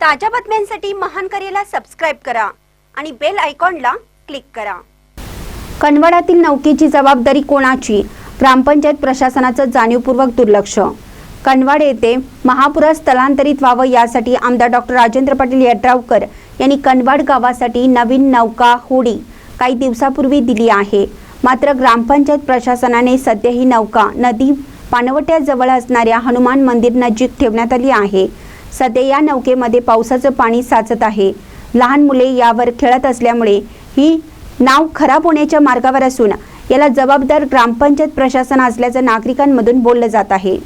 ताज्या बातम्यांसाठी महान करेला सबस्क्राइब करा आणि बेल आयकॉनला क्लिक करा। कनवाडातील नौकेची जबाबदारी कोणाची? ग्रामपंचायत प्रशासनाचं जाणीवपूर्वक दुर्लक्ष। कनवाड येथे महापुरात स्थलांतरित व्हावं यासाठी आमदार डॉक्टर राजेंद्र पाटील यड्रावकर यांनी कनवाड गावासाठी नवीन नौका होडी काही दिवसापूर्वी दिली आहे। मात्र ग्रामपंचायत प्रशासनाने सध्या ही नौका नदी पाणवट्याजवळ असणाऱ्या हनुमान मंदिर नजीक ठेवण्यात आली आहे। सध्या या नौकेमध्ये पावसाचं पाणी साचत आहे। लहान मुले यावर खेळत असल्यामुळे ही नाव खराब होण्याच्या मार्गावर असून याला जबाबदार ग्रामपंचायत प्रशासन असल्याचं नागरिकांमधून बोललं जात आहे।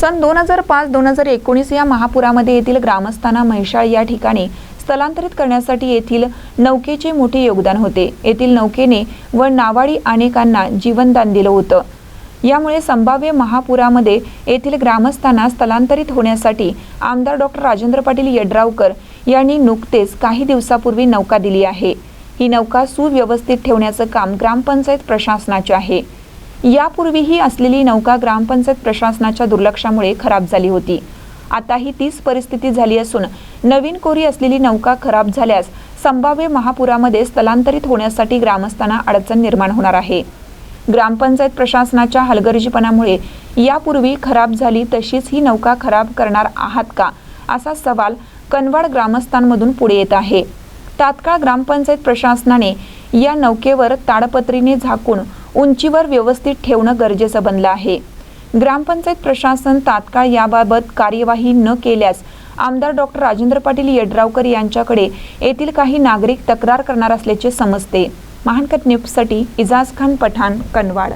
सन 2005-2019 या महापुरामध्ये येथील ग्रामस्थांना म्हैसाळ या ठिकाणी स्थलांतरित करण्यासाठी येथील नौकेचे मोठे योगदान होते। येथील नौकेने व नावाडी अनेकांना जीवनदान दिलं होतं। यामुळे संभाव्य महापुरामध्ये येथील ग्रामस्थांना स्थलांतरित होण्यासाठी आमदार डॉक्टर राजेंद्र पाटील यड्रावकर यांनी नुकतेच काही दिवसापूर्वी नौका दिली आहे। ही नौका सुव्यवस्थित ठेवण्याचं काम ग्रामपंचायत प्रशासनाचे आहे। यापूर्वीही असलेली नौका ग्रामपंचायत प्रशासनाच्या दुर्लक्षामुळे खराब झाली होती। आता ही तीच परिस्थिती झाली असून नवीन कोरी असलेली नौका खराब झाल्यास संभाव्य महापुरामध्ये स्थलांतरित होण्यासाठी ग्रामस्थांना अडचण निर्माण होणार आहे। ग्रामपंचायत प्रशासनाच्या हलगर्जीपणामुळे यापूर्वी खराब झाली तशीच ही नौका खराब करणार आहात का, असा सवाल कनवाड ग्रामस्थांमधून पुढे येत आहे। तात्काळ ग्रामपंचायत प्रशासनाने या नौकेवर ताडपत्रीने झाकून उंचीवर व्यवस्थित ठेवणं गरजेचं बनलं आहे। ग्रामपंचायत प्रशासन तात्काळ याबाबत कार्यवाही न केल्यास आमदार डॉक्टर राजेंद्र पाटील यड्रावकर यांच्याकडे येथील काही नागरिक तक्रार करणार असल्याचे समजते। महानकर न्यूजसाठी इजाज खान पठाण, कनवाड।